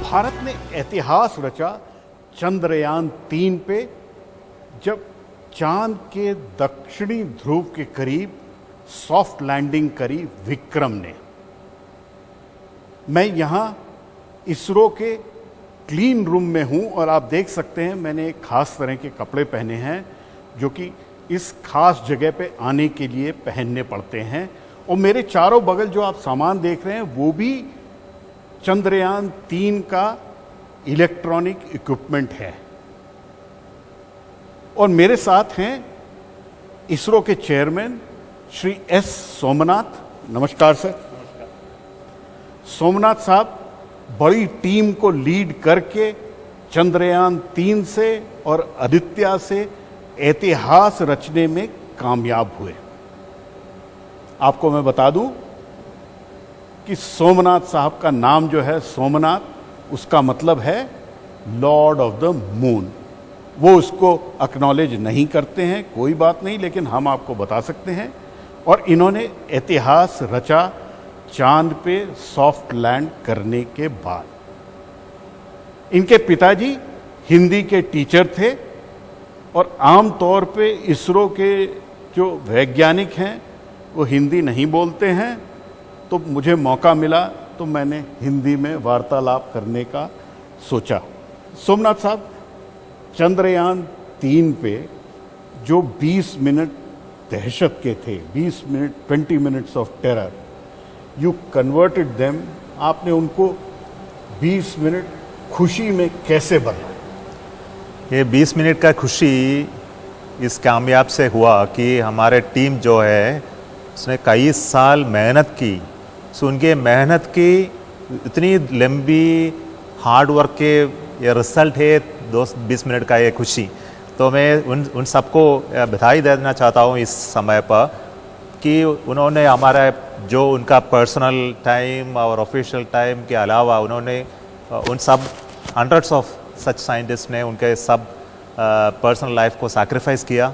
भारत ने इतिहास रचा चंद्रयान-3 पे, जब चांद के दक्षिणी ध्रुव के करीब सॉफ्ट लैंडिंग करी विक्रम ने। मैं यहां इसरो के क्लीन रूम में हूं और आप देख सकते हैं मैंने एक खास तरह के कपड़े पहने हैं जो कि इस खास जगह पे आने के लिए पहनने पड़ते हैं। और मेरे चारों बगल जो आप सामान देख रहे हैं वो भी चंद्रयान-3 का इलेक्ट्रॉनिक इक्विपमेंट है। और मेरे साथ हैं इसरो के चेयरमैन श्री एस सोमनाथ। नमस्कार सर। नमस्कार। सोमनाथ साहब बड़ी टीम को लीड करके चंद्रयान-3 से और आदित्य से इतिहास रचने में कामयाब हुए। आपको मैं बता दूं कि सोमनाथ साहब का नाम जो है सोमनाथ, उसका मतलब है लॉर्ड ऑफ द मून। वो उसको एक्नॉलेज नहीं करते हैं, कोई बात नहीं, लेकिन हम आपको बता सकते हैं। और इन्होंने इतिहास रचा चांद पे सॉफ्ट लैंड करने के बाद। इनके पिताजी हिंदी के टीचर थे और आमतौर पे इसरो के जो वैज्ञानिक हैं वो हिंदी नहीं बोलते हैं, तो मुझे मौका मिला तो मैंने हिंदी में वार्तालाप करने का सोचा। सोमनाथ साहब, चंद्रयान-3 पे जो 20 मिनट दहशत के थे, 20 minute 20 minutes of terror, you converted them, आपने उनको 20 मिनट खुशी में कैसे बदला? ये 20 मिनट का खुशी इस कामयाब से हुआ कि हमारे टीम जो है उसने कई साल मेहनत की। सो उनके मेहनत की इतनी लंबी हार्ड वर्क के ये रिजल्ट है 20 मिनट का ये खुशी। तो मैं उन सबको बधाई देना चाहता हूँ इस समय पर कि उन्होंने हमारा जो उनका पर्सनल टाइम और ऑफिशियल टाइम के अलावा उन्होंने उन सब हंड्रेड्स ऑफ सच साइंटिस्ट ने उनके सब पर्सनल लाइफ को सैक्रिफाइस किया।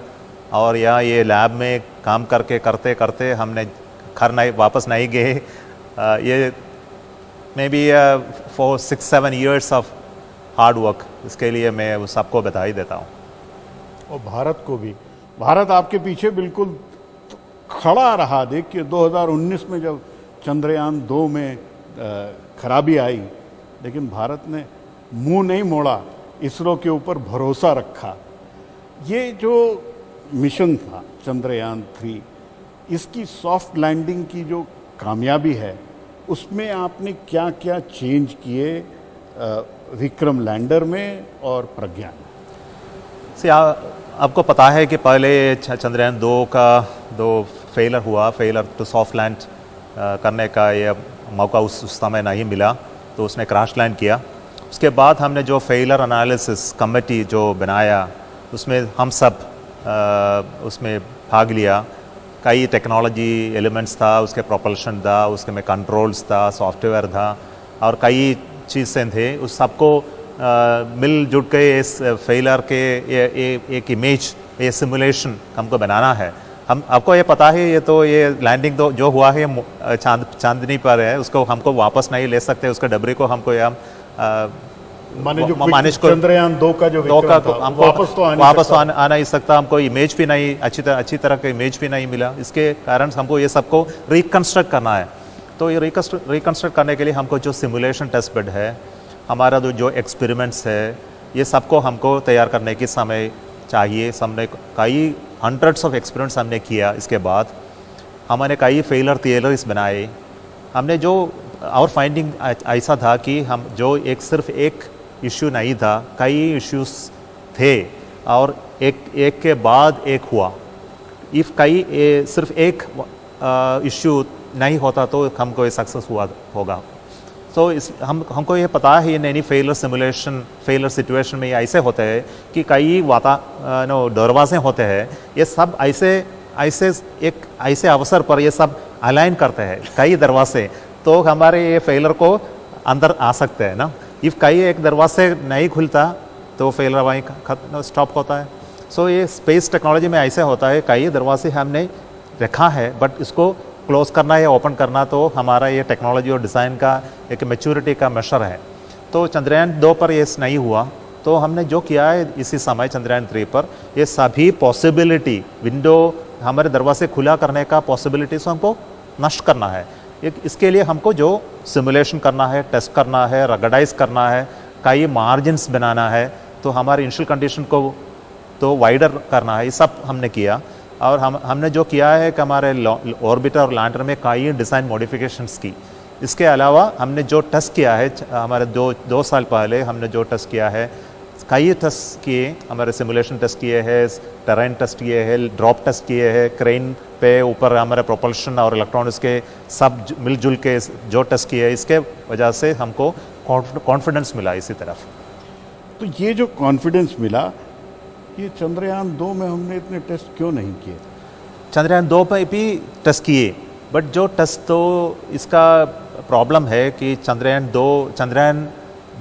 और यहाँ ये लैब में काम करते करते हमने घर वापस नहीं गए। ये may be for 6-7 years of hard work, इसके लिए मैं उस सबको बधाई देता हूँ। और भारत को भी, भारत आपके पीछे बिल्कुल खड़ा रहा। देखिए 2019 में जब चंद्रयान-2 में खराबी आई, लेकिन भारत ने मुंह नहीं मोड़ा, इसरो के ऊपर भरोसा रखा। ये जो मिशन था चंद्रयान-3, इसकी सॉफ्ट लैंडिंग की जो कामयाबी है उसमें आपने क्या क्या चेंज किए विक्रम लैंडर में और प्रज्ञान में? आपको पता है कि पहले चंद्रयान-2 का जो फेलर टू सॉफ्ट लैंड करने का ये मौका उस समय नहीं मिला, तो उसने क्रैश लैंड किया। उसके बाद हमने जो फेलर एनालिसिस कमेटी जो बनाया उसमें हम सब उसमें भाग लिया। कई टेक्नोलॉजी एलिमेंट्स था, उसके प्रोपल्शन था, उसके में कंट्रोल्स था, सॉफ्टवेयर था और कई चीज़ें थे। उस सबको मिलजुल के इस फेलर के एक इमेज, ये सिमुलेशन हमको बनाना है। हम आपको ये पता है ये लैंडिंग तो जो हुआ है चांदनी पर है, उसको हमको वापस नहीं ले सकते। उसके डबरी को हमको चंद्रयान-2 का जो विक्रम था, हमको वापस तो आ नहीं सकता। हमको इमेज भी नहीं अच्छी तरह का इमेज भी नहीं मिला। इसके कारण हमको ये सबको रिकन्स्ट्रक्ट करना है। तो ये रिकन्स्ट्रक्ट करने के लिए हमको जो सिमुलेशन टेस्ट बेड है, हमारा जो एक्सपेरिमेंट्स है, ये सबको हमको तैयार करने की समय चाहिए। हमने कई हंड्रेड्स ऑफ एक्सपेरिमेंट्स हमने किया। इसके बाद हमने कई फेलर थियरीज बनाए। हमने जो और फाइंडिंग ऐसा था कि हम जो सिर्फ एक इश्यू नहीं था, कई इश्यूज थे और एक के बाद एक हुआ। इफ़ सिर्फ एक इश्यू नहीं होता तो हमको ये सक्सेस होगा। तो हमको ये पता है ये फेलर सिचुएशन में ऐसे होते हैं कि कई दरवाजे होते हैं। ये सब ऐसे अवसर पर ये सब अलाइन करते हैं कई दरवाजे, तो हमारे ये फेलर को अंदर आ सकते हैं ना। इफ़ कई एक दरवाजे नहीं खुलता तो फेलर वहीं स्टॉप होता है। सो ये स्पेस टेक्नोलॉजी में ऐसे होता है, कई दरवाजे हमने रखा है बट इसको क्लोज करना या ओपन करना तो हमारा ये टेक्नोलॉजी और डिज़ाइन का एक मैच्योरिटी का मेशर है। तो चंद्रयान 2 पर ये नहीं हुआ, तो हमने जो किया है इसी समय चंद्रयान 3 पर ये सभी पॉसिबिलिटी विंडो हमारे दरवाजे खुला करने का पॉसिबिलिटी से हमको नष्ट करना है। इसके लिए हमको जो सिमुलेशन करना है, टेस्ट करना है, रगडाइज करना है, कई मार्जिन्स बनाना है, तो हमारे इनिशियल कंडीशन को तो वाइडर करना है, ये सब हमने किया। और हमने जो किया है कि हमारे ऑर्बिटर और लैंडर में कई डिज़ाइन मॉडिफिकेशंस की। इसके अलावा हमने जो टेस्ट किया है हमारे दो साल पहले हमने जो टेस्ट किया है, कई टेस्ट किए, हमारे सिमुलेशन टेस्ट किए हैं, टेरेन टेस्ट किए हैं, ड्रॉप टेस्ट किए हैं, क्रेन पे ऊपर हमारे प्रोपल्शन और इलेक्ट्रॉनिक्स के सब मिलजुल के जो टेस्ट किए, इसके वजह से हमको कॉन्फिडेंस मिला इसी तरफ। तो ये जो कॉन्फिडेंस मिला, ये चंद्रयान 2 में हमने इतने टेस्ट क्यों नहीं किए? चंद्रयान 2 पर भी टेस्ट किए, बट जो टेस्ट तो इसका प्रॉब्लम है कि चंद्रयान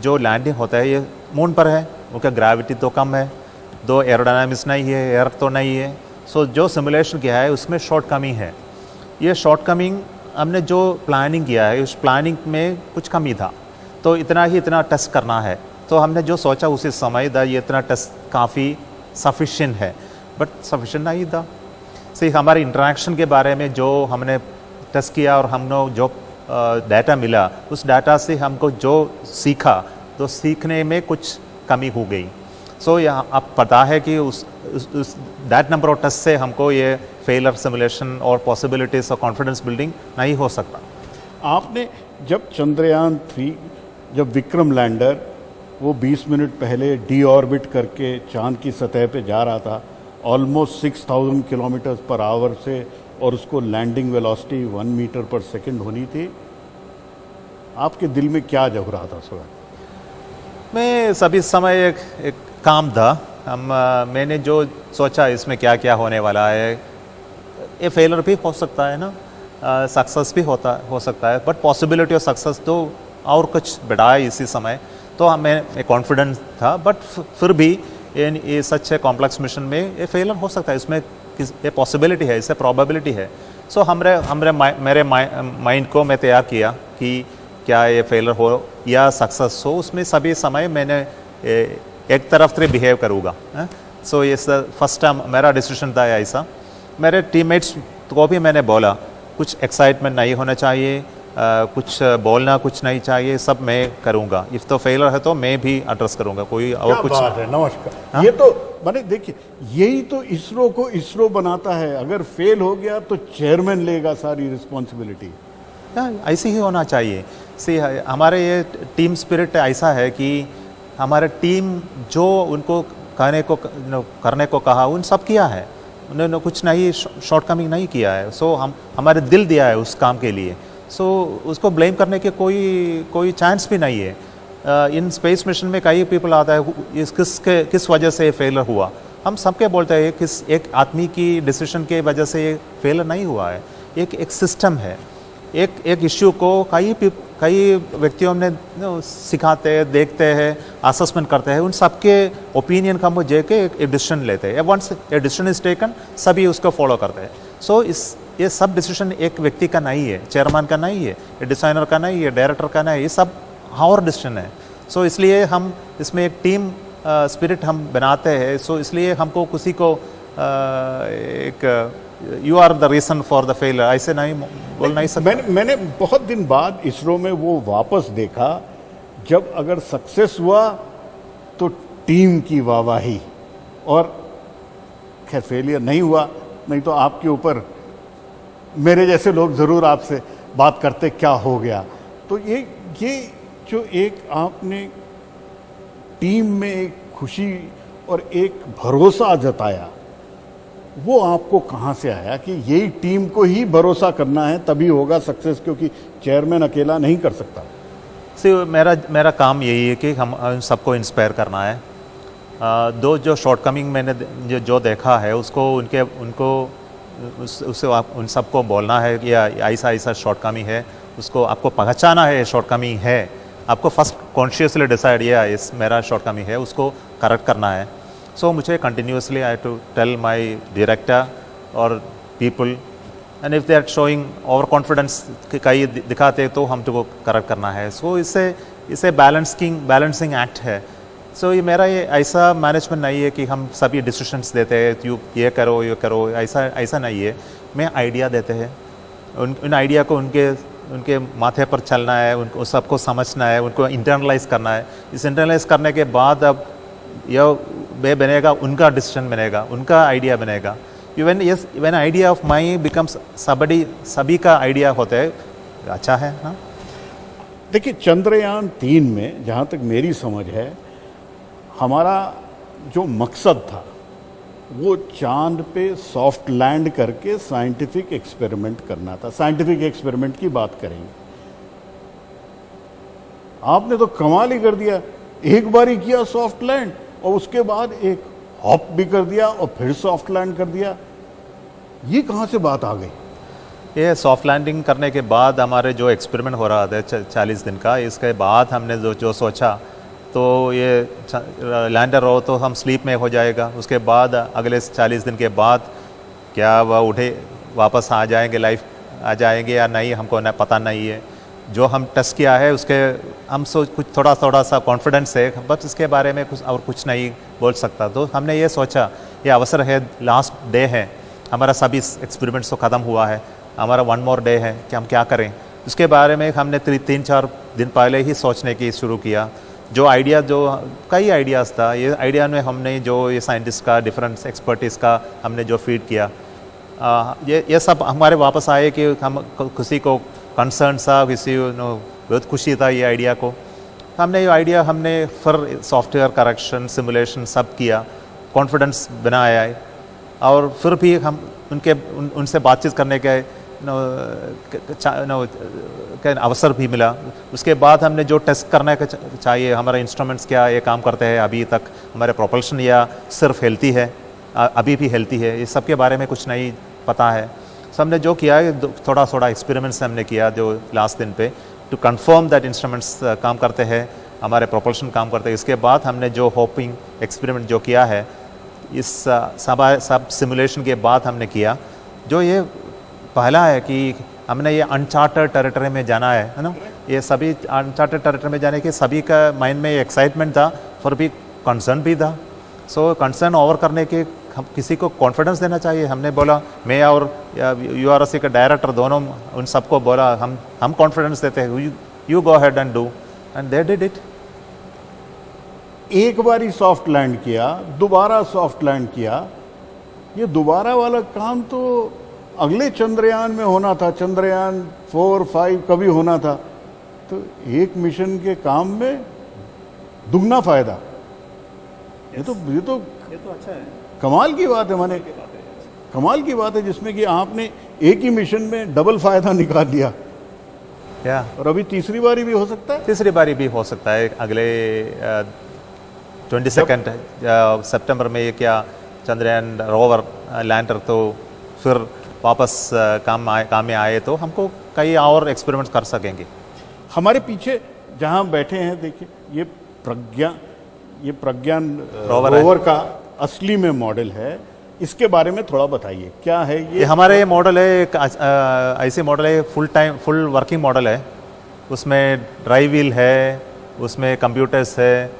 जो लैंडिंग होता है ये मून पर है, उनका ग्रेविटी तो कम है, दो एरोडायनामिक्स नहीं है, एयर तो नहीं है। सो जो सिमुलेशन किया है उसमें शॉर्ट कमिंग है। ये शॉर्ट कमिंग हमने जो प्लानिंग किया है उस प्लानिंग में कुछ कमी था, तो इतना टेस्ट करना है। तो हमने जो सोचा उसी समय था ये इतना टेस्ट काफ़ी सफिशिएंट है, बट सफिशिएंट नहीं था। से हमारे इंटरेक्शन के बारे में जो हमने टेस्ट किया और हमने जो डाटा मिला, उस डाटा से हमको जो सीखा तो सीखने में कुछ कमी हो गई। सो यहाँ अब पता है कि उस दैट नंबर ऑफ टेस्ट से हमको ये फेलर सिमुलेशन और पॉसिबिलिटीज और कॉन्फिडेंस बिल्डिंग नहीं हो सकता। आपने जब चंद्रयान 3, जब विक्रम लैंडर वो 20 मिनट पहले डी ऑर्बिट करके चांद की सतह पे जा रहा था ऑलमोस्ट 6000 किलोमीटर पर आवर से, और उसको लैंडिंग वेलोसिटी 1 मीटर पर सेकंड होनी थी, आपके दिल में क्या जग रहा था उस वक्त? मैं सभी समय एक काम था। मैंने जो सोचा इसमें क्या क्या होने वाला है, ये फेलर भी हो सकता है ना, सक्सेस भी हो सकता है, बट पॉसिबिलिटी ऑफ सक्सेस तो और कुछ बढ़ा है इसी समय। तो हमें कॉन्फिडेंस था, बट फिर भी ये सच है कॉम्प्लेक्स मिशन में ये फेलर हो सकता है, इसमें ये पॉसिबिलिटी है, इससे प्रोबेबिलिटी है। सो मेरे माइंड को मैं तैयार किया कि क्या ये फेलर हो या सक्सेस हो, उसमें सभी समय मैंने एक तरफ से बिहेव करूँगा। सो ये फर्स्ट टाइम मेरा डिसीजन था ऐसा। मेरे टीममेट्स को भी मैंने बोला कुछ एक्साइटमेंट नहीं होना चाहिए, कुछ बोलना कुछ नहीं चाहिए, सब मैं करूँगा। इफ तो फेलर है तो मैं भी एड्रेस करूँगा, कोई और कुछ बात है। नमस्कार। ये तो मैंने देखिए, यही तो इसरो को इसरो बनाता है। अगर फेल हो गया तो चेयरमैन लेगा सारी रिस्पॉन्सिबिलिटी। ऐसे ही होना चाहिए। सी हमारे ये टीम स्पिरिट ऐसा है कि हमारे टीम जो उनको करने को कहा उन सब किया है, उन्होंने कुछ नहीं शॉर्ट कमिंग नहीं किया है। सो हमारे दिल दिया है उस काम के लिए। सो उसको ब्लेम करने के कोई चांस भी नहीं है। इन स्पेस मिशन में कई पीपल आता है किस वजह से फेलर हुआ, हम सबके बोलते हैं किस एक आदमी की डिसीजन के वजह से ये फेलर नहीं हुआ है। एक सिस्टम है, एक इश्यू को कई व्यक्तियों ने सिखाते हैं, देखते हैं, असेसमेंट करते हैं, उन सबके ओपिनियन का मुझे के एक डिसीजन लेते हैं। Once a decision is taken सभी उसको फॉलो करते हैं। सो ये सब डिसीजन एक व्यक्ति का नहीं है, चेयरमैन का नहीं है, डिज़ाइनर का नहीं है, डायरेक्टर का नहीं है, ये सब और डिसीजन है। सो इसलिए हम इसमें एक टीम स्पिरिट हम बनाते हैं। सो इसलिए हमको किसी को एक you are the reason for the failure ऐसे नहीं बोल नहीं सकता। मैंने बहुत दिन बाद इसरो में वो वापस देखा, जब अगर सक्सेस हुआ तो टीम की वाहवाही, और खैर फेलियर नहीं हुआ, नहीं तो आपके ऊपर मेरे जैसे लोग ज़रूर आपसे बात करते क्या हो गया। तो ये जो एक आपने टीम में एक खुशी और एक भरोसा जताया, वो आपको कहाँ से आया कि यही टीम को ही भरोसा करना है तभी होगा सक्सेस, क्योंकि चेयरमैन अकेला नहीं कर सकता? मेरा काम यही है कि हम सबको इंस्पायर करना है। दो जो शॉर्टकमिंग मैंने जो देखा है उनको उससे आप उन सबको बोलना है कि ऐसा शॉर्टकमिंग है, उसको आपको पहचाना है शॉर्टकमिंग है, आपको फर्स्ट कॉन्शियसली डिसाइड किया इस मेरा शॉर्टकमिंग है, उसको करेक्ट करना है। सो मुझे continuously I to tell my director और people, and if they are showing overconfidence कई दिखाते तो हम तो करेक्ट करना है। सो इससे इसे बैलेंसिंग एक्ट है। सो ये मेरा ये ऐसा मैनेजमेंट नहीं है कि हम सभी डिसीशंस देते हैं, यू ये करो, ऐसा नहीं है। मैं आइडिया देते हैं, उन आइडिया को उनके माथे पर चलना है, उनको सबको समझना है, उनको इंटरनलाइज करना है। इस इंटरनलाइज करने के बाद अब यह वे बनेगा, उनका डिसीजन बनेगा, उनका आइडिया बनेगा। When idea of my becomes सभी का आइडिया होता है, अच्छा है ना। देखिए, चंद्रयान 3 में जहाँ तक मेरी समझ है, हमारा जो मकसद था वो चांद पे सॉफ्ट लैंड करके साइंटिफिक एक्सपेरिमेंट करना था। साइंटिफिक एक्सपेरिमेंट की बात करेंगे, आपने तो कमाल ही कर दिया। एक बार ही किया सॉफ्ट लैंड और उसके बाद एक हॉप भी कर दिया और फिर सॉफ्ट लैंड कर दिया। ये कहाँ से बात आ गई? ये सॉफ्ट लैंडिंग करने के बाद हमारे जो एक्सपेरिमेंट हो रहा था 40 दिन का, इसके बाद हमने जो सोचा तो ये लैंडर हो तो हम स्लीप में हो जाएगा, उसके बाद अगले 40 दिन के बाद क्या वह उठे वापस आ जाएंगे, लाइफ आ जाएंगे या नहीं, हमको ना पता नहीं है। जो हम टेस्ट किया है उसके हम कुछ थोड़ा सा कॉन्फिडेंस है, बट इसके बारे में कुछ नहीं बोल सकता। तो हमने ये सोचा ये अवसर है, लास्ट डे है हमारा, सभी एक्सपेरिमेंट्स तो ख़त्म हुआ है, हमारा 1 मोर डे है कि हम क्या करें। उसके बारे में हमने 3-4 दिन पहले ही सोचने की शुरू किया। जो कई आइडियाज़ था, ये आइडिया में हमने जो ये साइंटिस्ट का डिफरेंट एक्सपर्टीज़ का हमने जो फीड किया, ये सब हमारे वापस आए कि हम किसी को कंसर्न था, किसी बहुत खुशी था ये आइडिया को। हमने ये आइडिया फिर सॉफ्टवेयर करेक्शन सिमुलेशन सब किया, कॉन्फिडेंस बनाया है, और फिर भी हम उनसे बातचीत करने के अवसर भी मिला। उसके बाद हमने जो टेस्ट करने का चाहिए, हमारे इंस्ट्रूमेंट्स क्या ये काम करते हैं अभी तक, हमारे प्रोपल्शन या सिर्फ हेल्थी है, अभी भी हेल्थी है, ये सब के बारे में कुछ नहीं पता है। सो हमने जो किया है थोड़ा एक्सपेरिमेंट्स हमने किया जो लास्ट दिन पे, टू कंफर्म दैट इंस्ट्रूमेंट्स काम करते हैं, हमारे प्रोपल्शन काम करते हैं। इसके बाद हमने जो होपिंग एक्सपेरिमेंट जो किया है, इस सब सिमुलेशन के बाद हमने किया, जो ये पहला है कि हमने ये अनचार्टेड टेरिटरी में जाना है ना। ये सभी अनचार्टेड टेरिटरी में जाने के सभी का माइंड में एक्साइटमेंट था, फिर भी कंसर्न भी था। सो कंसर्न ओवर करने के हम किसी को कॉन्फिडेंस देना चाहिए। हमने बोला, मैं और URSC का डायरेक्टर दोनों उन सबको बोला हम कॉन्फिडेंस देते हैं, you go ahead and do, and they did it. एक बार ही सॉफ्ट लैंड किया, दोबारा सॉफ्ट लैंड किया। ये दोबारा वाला काम तो अगले चंद्रयान में होना था, चंद्रयान 4-5 कभी होना था। तो एक मिशन के काम में दुगना फायदा, ये तो अच्छा है, कमाल की बात है। माने कमाल की बात है जिसमें कि आपने एक ही मिशन में डबल फायदा निकाल लिया। क्या और अभी तीसरी बारी भी हो सकता है? तीसरी बारी भी हो सकता है अगले 22 सितंबर में। ये क्या चंद्रयान रोवर लैंडर तो फिर वापस काम में आए तो हमको कई और एक्सपेरिमेंट कर सकेंगे। हमारे पीछे जहां बैठे हैं देखिए, ये प्रज्ञान रोवर का असली में मॉडल है। इसके बारे में थोड़ा बताइए, क्या है ये? हमारे मॉडल है एक ऐसे मॉडल है, फुल वर्किंग मॉडल है। उसमें ड्राइव व्हील है, उसमें कंप्यूटर्स है,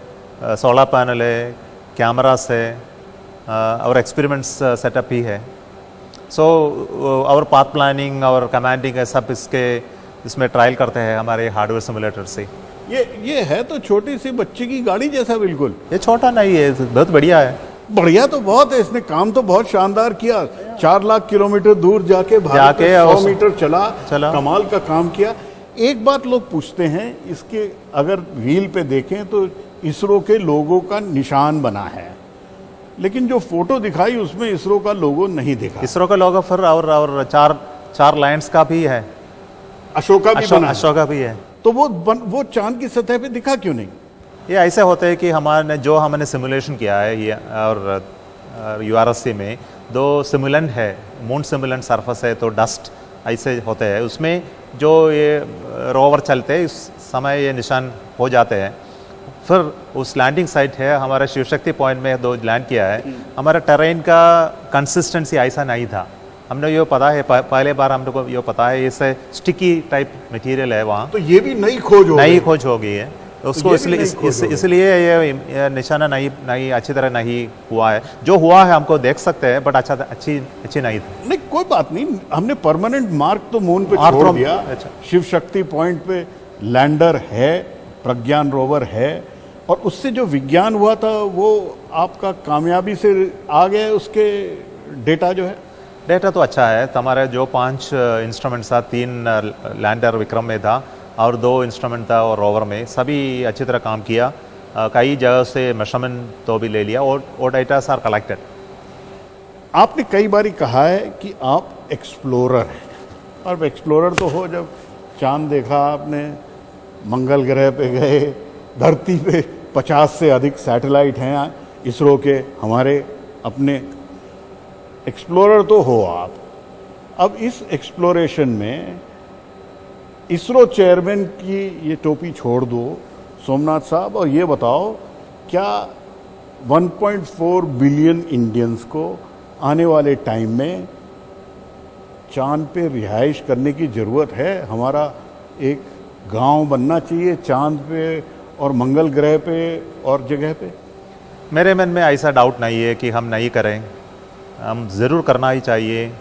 सोलर पैनल है, कैमरास है, और एक्सपेरिमेंट्स सेटअप ही है। सो और पाथ प्लानिंग और कमांडिंग है सब इसमें ट्रायल करते हैं हमारे हार्डवेयर सिमुलेटर से। ये है तो छोटी सी बच्चे की गाड़ी जैसा बिल्कुल। ये छोटा नहीं है, बहुत बढ़िया है। बढ़िया तो बहुत है, इसने काम तो बहुत शानदार किया। 4 लाख किलोमीटर दूर जाके 100 मीटर चला, कमाल का काम किया। एक बात लोग पूछते हैं, इसके अगर व्हील पे देखें तो इसरो के लोगो का निशान बना है, लेकिन जो फोटो दिखाई उसमें इसरो का लोगो नहीं दिखा। इसरो का लोगो फिर और चार लाइन्स का भी है, अशोका भी है। तो वो चांद की सतह पे दिखा क्यों नहीं? ये ऐसे होते हैं कि हमने सिमुलेशन किया है ये और URSC में 2 सिमुलेंट है, मून सिमुलेंट सरफेस है, तो डस्ट ऐसे होते हैं। उसमें जो ये रोवर चलते हैं उस समय ये निशान हो जाते हैं। फिर उस लैंडिंग साइट है हमारा शिवशक्ति पॉइंट में 2 लैंड किया है। हमारा टेरेन का कंसिस्टेंसी ऐसा नहीं था, हमने ये पता है पहले बार हम लोग को ये पता है, इससे स्टिकी टाइप मटेरियल है वहाँ। तो ये भी नई खोज हो गई है। उसको ये भी इसलिए नहीं खोजोगे। इसलिए ये निशाना नहीं अच्छी तरह नहीं हुआ है। जो हुआ है हमको देख सकते हैं, बट अच्छी नहीं थी। नहीं कोई बात नहीं, हमने परमानेंट मार्क तो मून पे मार्क छोड़ तो- दिया। अच्छा। शिव शक्ति पॉइंट पे लैंडर है, प्रज्ञान रोवर है, और उससे जो विज्ञान हुआ था वो आपका कामयाबी से आ गया है, उसके डेटा जो है। डेटा तो अच्छा है। हमारे जो 5 इंस्ट्रूमेंट था, 3 लैंडर विक्रम में था और 2 इंस्ट्रूमेंट था और रोवर में, सभी अच्छी तरह काम किया। कई जगह से मेजरमेंट तो भी ले लिया और डेटास आर कलेक्टेड। आपने कई बारी कहा है कि आप एक्सप्लोरर हैं, और एक्सप्लोरर तो हो, जब चांद देखा आपने, मंगल ग्रह पे गए, धरती पे 50 से अधिक सैटेलाइट हैं इसरो के, हमारे अपने, एक्सप्लोरर तो हो आप। अब इस एक्सप्लोरेशन में इसरो चेयरमैन की ये टोपी छोड़ दो सोमनाथ साहब, और ये बताओ क्या 1.4 बिलियन इंडियंस को आने वाले टाइम में चांद पे रिहाइश करने की ज़रूरत है? हमारा एक गांव बनना चाहिए चांद पे और मंगल ग्रह पे और जगह पे। मेरे मन में ऐसा डाउट नहीं है कि हम नहीं करें, हम ज़रूर करना ही चाहिए।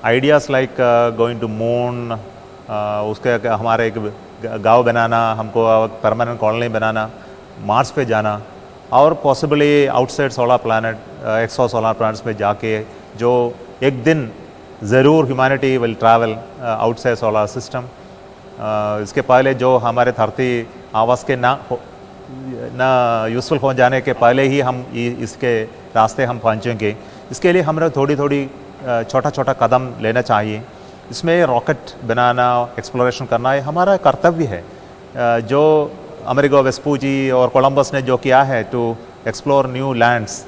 Ideas like going to moon, उसके हमारे एक गांव बनाना, हमको परमानेंट कॉलोनी बनाना, मार्स पे जाना, और पॉसिबली आउटसाइड सोलर प्लैनेट, एक्सो सोलर प्लैनेट्स में जाके जो एक दिन ज़रूर humanity will travel outside solar system. इसके पहले जो हमारे धरती आवास के ना यूज़फुल हो जाने के पहले ही हम इसके रास्ते हम पहुँचेंगे। इसके लिए हमें थोड़ी छोटा छोटा कदम लेना चाहिए। इसमें रॉकेट बनाना, एक्सप्लोरेशन करना, ये हमारा कर्तव्य है। जो अमेरिगो वेस्पुजी और कोलंबस ने जो किया है टू एक्सप्लोर न्यू लैंड्स,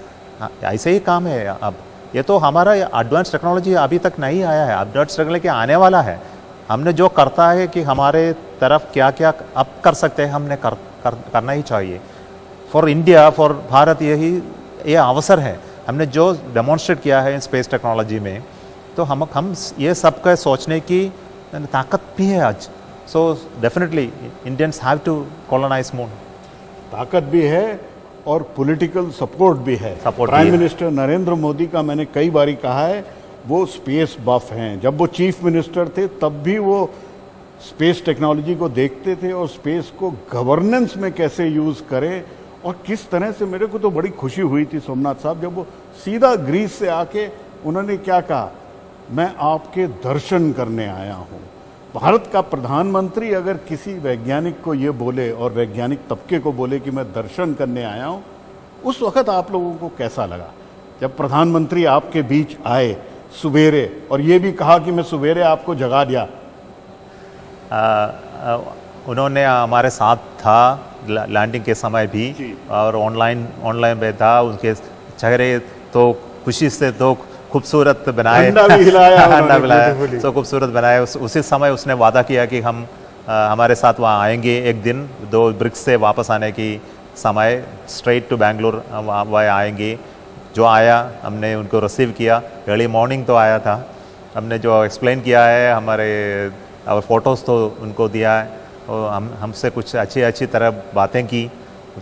ऐसे ही काम है। अब ये तो हमारा एडवांस टेक्नोलॉजी अभी तक नहीं आया है, एडवांस टेक्नोलॉजी आने वाला है। हमने जो करता है कि हमारे तरफ क्या क्या अब कर सकते हैं, हमने करना ही चाहिए। फॉर इंडिया, फॉर भारत ये अवसर है। हमने जो डेमोन्स्ट्रेट किया है स्पेस टेक्नोलॉजी में, तो हम ये सब का सोचने की ताकत भी है आज। So definitely Indians have to colonise moon. ताकत भी है और पॉलिटिकल सपोर्ट भी है। सपोर्ट प्राइम भी है। मिनिस्टर नरेंद्र मोदी का मैंने कई बारी कहा है, वो स्पेस बफ हैं। जब वो चीफ मिनिस्टर थे तब भी वो स्पेस टेक्नोलॉजी को देखते थे और स्पेस को गवर्नेंस में कैसे यूज़ करें, और किस तरह से। मेरे को तो बड़ी खुशी हुई थी सोमनाथ साहब जब वो सीधा ग्रीस से आके उन्होंने क्या कहा, मैं आपके दर्शन करने आया हूँ। भारत का प्रधानमंत्री अगर किसी वैज्ञानिक को ये बोले और वैज्ञानिक तबके को बोले कि मैं दर्शन करने आया हूँ, उस वक्त आप लोगों को कैसा लगा जब प्रधानमंत्री आपके बीच आए सुबेरे और ये भी कहा कि मैं सुबेरे आपको जगा दिया? उन्होंने हमारे साथ था लैंडिंग के समय भी, और ऑनलाइन में था। उनके चेहरे तो खुशी से तो खूबसूरत बनाए, झंडा भी हिलाया झंडा उन्होंने, हिलाया, beautifully। तो खूबसूरत बनाए। उसी समय उसने वादा किया कि हम हमारे साथ वहाँ आएंगे एक दिन, 2 ब्रिक्स से वापस आने की समय स्ट्रेट टू बेंगलुरु वह आएंगे। जो आया, हमने उनको रिसीव किया। अर्ली मॉर्निंग तो आया था। हमने जो एक्सप्लेन किया है, हमारे और फोटोज़ तो उनको दिया है, और हमसे कुछ अच्छी तरह बातें की।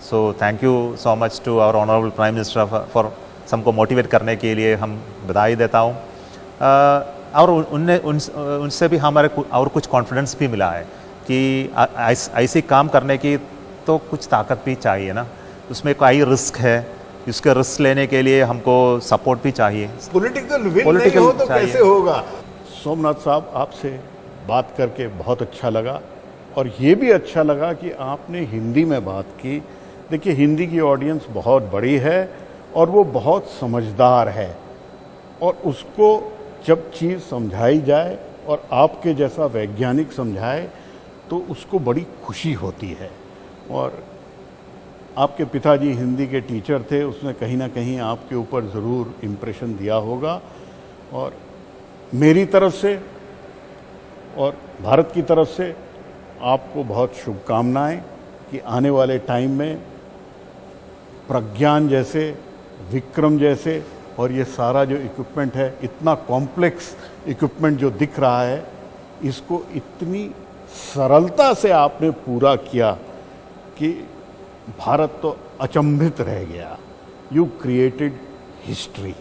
So thank you so much to our honourable prime minister for हमको मोटिवेट करने के लिए हम बधाई देता हूँ। और उनसे भी हमारे और कुछ कॉन्फिडेंस भी मिला है कि ऐसी काम करने की तो कुछ ताकत भी चाहिए ना, उसमें कई रिस्क है, इसके रिस्क लेने के लिए हमको सपोर्ट भी चाहिए। पॉलिटिकल विल नहीं हो तो कैसे होगा? सोमनाथ साहब, आपसे बात करके बहुत अच्छा लगा, और ये भी अच्छा लगा कि आपने हिंदी में बात की। देखिए, हिंदी की ऑडियंस बहुत बड़ी है और वो बहुत समझदार है, और उसको जब चीज़ समझाई जाए और आपके जैसा वैज्ञानिक समझाए तो उसको बड़ी खुशी होती है। और आपके पिताजी हिंदी के टीचर थे, उसने कहीं ना कहीं आपके ऊपर ज़रूर इम्प्रेशन दिया होगा। और मेरी तरफ से और भारत की तरफ से आपको बहुत शुभकामनाएं कि आने वाले टाइम में प्रज्ञान जैसे, विक्रम जैसे, और ये सारा जो इक्विपमेंट है, इतना कॉम्प्लेक्स इक्विपमेंट जो दिख रहा है, इसको इतनी सरलता से आपने पूरा किया कि भारत तो अचंभित रह गया। You created history.